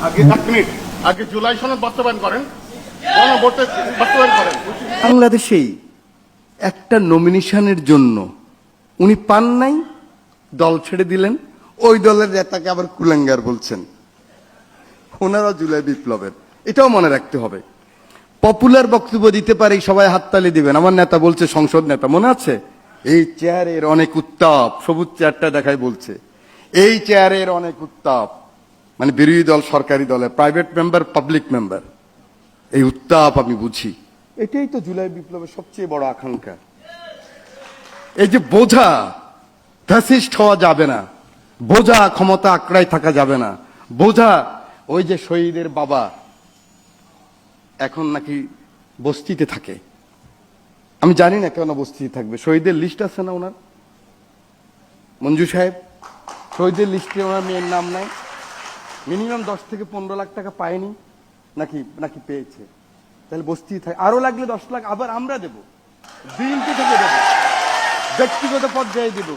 আগে 1 মিনিট আগে জুলাই সনদ বাস্তবায়ন করেন, গণভোটে বাস্তবায়ন করেন। বাংলাদেশেই একটা নমিনেশনের জন্য উনি পান নাই, দল ছেড়ে দিলেন, ওই দলের নেতাকে আবার কুলাঙ্গার বলছেন। ওনারা জুলাই বিপ্লবের, এটাও মনে রাখতে হবে। পপুলার বক্তব্য দিতে পারি, সবাই হাততালি দিবেন। আমার নেতা বলছে, সংসদ নেতা মনে আছে, এই চেয়ারের অনেক উত্তাপ, সবুজ চেয়ারটা দেখাই বলছে, এই চেয়ারের অনেক উত্তাপ, মানে বিরোধী দল সরকারি দলের প্রাইভেট মেম্বার, পাবলিক মেম্বার, এই উত্তাপ আমি বুঝি। এটাই তো জুলাই বিপ্লবের সবচেয়ে বড় আকাঙ্ক্ষা। এই যে বোঝা, ফ্যাসিস্ট হওয়া যাবে না, বোঝা ক্ষমতা আঁকড়ায় থাকা যাবে না, বোঝা ওই যে শহীদের বাবা এখন নাকি বস্তিতে থাকে। আমি জানি না কেন বস্তিতে থাকবে, শহীদের লিস্ট আছে না ওনার? মঞ্জু সাহেব, শহীদের লিস্টে ওনার মেয়ের নাম নাই? মিনিমাম 10 থেকে 15 লাখ টাকা পায়নি নাকি? নাকি পেয়েছে? তাহলে বস্তি থাকে, আরো লাগলে 10 লাখ আবার আমরা দেব, বিএনপি থেকে দেব, ব্যক্তিগত পর্যায়ে দেব,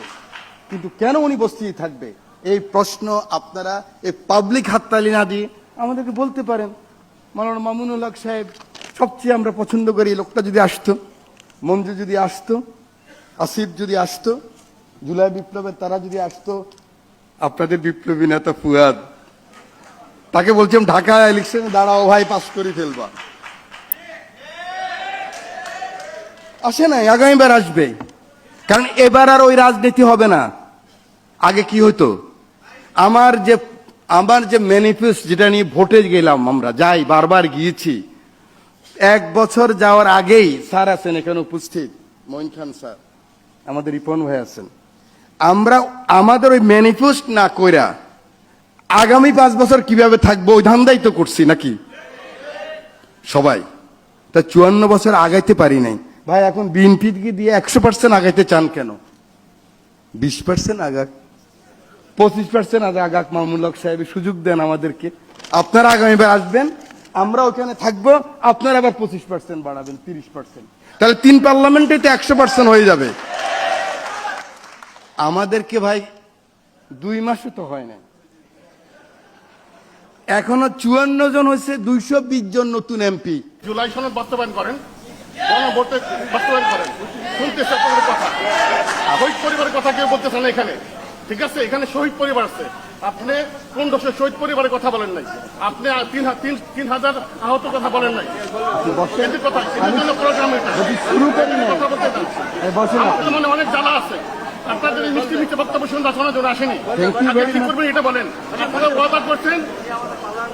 কিন্তু কেন উনি বস্তিতে থাকবে? এই প্রশ্ন আপনারা এই পাবলিক হাততালি না দিয়ে আমাদেরকে বলতে পারেন। মাওলানা মামুনুল হক সাহেব সবচেয়ে আমরা পছন্দ করি, লোকটা যদি আসতো, মঞ্জু যদি আসতো, আসিফ যদি আসতো, জুলাই বিপ্লবের তারা যদি আসতো, আপনাদের বিপ্লবী নেতা ফুয়াদ, তাকে বলছিলাম ঢাকা ইলেকশনে দাঁড়াও ভাই, পাস করে ফেলবা। আসে নাই, আগামীবার আসবে, কারণ এবার আর ওই রাজনীতি হবে না। আগে কি হতো, আমার যে ম্যানিফেস্ট, যেটা নিয়ে ভোটে গেলাম, আমরা যাই, বারবার গিয়েছি, 1 বছর যাওয়ার আগেই স্যার আছেন এখানে উপস্থিত, মঈন খান স্যার, আমাদের রিপন ভাই আছেন, আমরা আমাদের ওই ম্যানিফেস্ট না কইরা আগামী 5 বছর কিভাবে থাকবো ওই ধান্দাই তো করছি নাকি সবাই। তা 54 বছর আগাইতে পারি নাই ভাই, এখন বিএনপি দিয়ে 100% আগাইতে চান কেন? 20% আগাক, 25% আগাক, মামুনুল হক সাহেব সুযোগ দেন আমাদেরকে। আপনারা আগামীবার আসবেন, আমরা ওখানে থাকবো, আপনারা আবার 25% বাড়াবেন, 30%, তাহলে 3 পার্লামেন্টে তো 100% হয়ে যাবে। আমাদেরকে ভাই 2 মাসও তো হয় না, এখনো 54 জন হয়েছে, 220 জন নতুন এমপি। জুলাই সনদ বাস্তবায়ন করেন, গণভোটে বাস্তবায়ন করেন। শুনতেছে আপনাদের কথা, শহীদ পরিবারের কথা কেউ বলতেছে না এখানে, ঠিক আছে? এখানে শহীদ পরিবার আছে, আপনি কোন দোষে শহীদ পরিবারের কথা বলেন নাই, আপনি 3,000 আহত কথা বলেন নাই। এদের কথা, এদের জন্য প্রোগ্রাম এটা। কথা বলতে চান, আপনাদের মনে অনেক জ্বালা আছে, আপনাদের এই মিষ্টি মিষ্টি বক্তব্য শুনতে শোনার জন্য আসেনি। আগে কি করবেন এটা বলেন। আপনারা ওয়াদা করছেন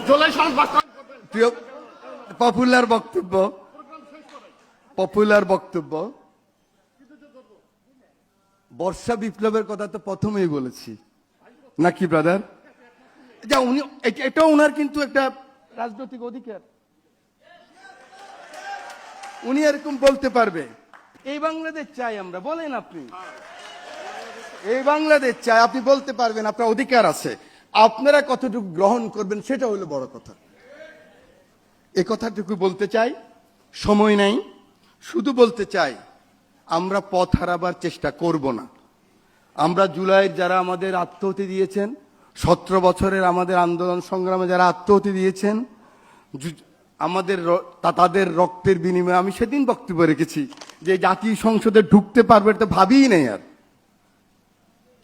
জুলাই সনদ বাস্তবায়ন করবেন। প্রিয় পপুলার বক্তব্য, পপুলার বক্তব্য, বর্ষা বিপ্লবের কথা তো প্রথমেই বলেছি নাকি ব্রাদার? যা উনি, এটা ওনার কিন্তু একটা রাজনৈতিক অধিকার, উনি এরকম বলতে পারবে। এই বাংলাদেশ চাই আমরা, বলেন আপনি, এই বাংলাদেশ চাই, আপনি বলতে পারবেন, আপনার অধিকার আছে। আপনারা কতটুকু গ্রহণ করবেন সেটা হলো বড় কথা। এই কথাটুকু বলতে চাই, সময় নাই, শুধু বলতে চাই আমরা পথ হারাবার চেষ্টা করব না। আমরা জুলাইয়ের যারা আমাদের আত্মহতি দিয়েছেন, 17 বছরের আমাদের আন্দোলন সংগ্রামে যারা আত্মহতি দিয়েছেন, আমাদের তাদের রক্তের বিনিময়ে, আমি সেদিন বক্তব্য রেখেছি যে জাতীয় সংসদে ঢুকতে পারবে এটা ভাবিই নেই আর,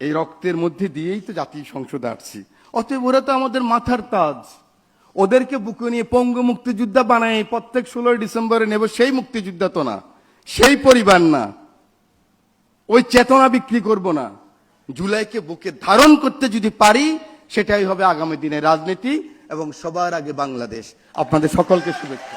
এই রক্তের মধ্যে দিয়েই তো জাতীয় সংসদে আসছি। অতএব ওরা তো আমাদের মাথার তাজ, ওদেরকে বুকে নিয়ে পঙ্গু মুক্তিযোদ্ধা বানায় প্রত্যেক 16 ডিসেম্বরে নেব, সেই মুক্তিযোদ্ধা তো না, সেই পরিবার না, ওই চেতনা বিক্রি করব না। জুলাইকে বুকে ধারণ করতে যদি পারি, সেটাই হবে আগামী দিনের রাজনীতি এবং সবার আগে বাংলাদেশ। আপনাদের সকলকে শুভেচ্ছা।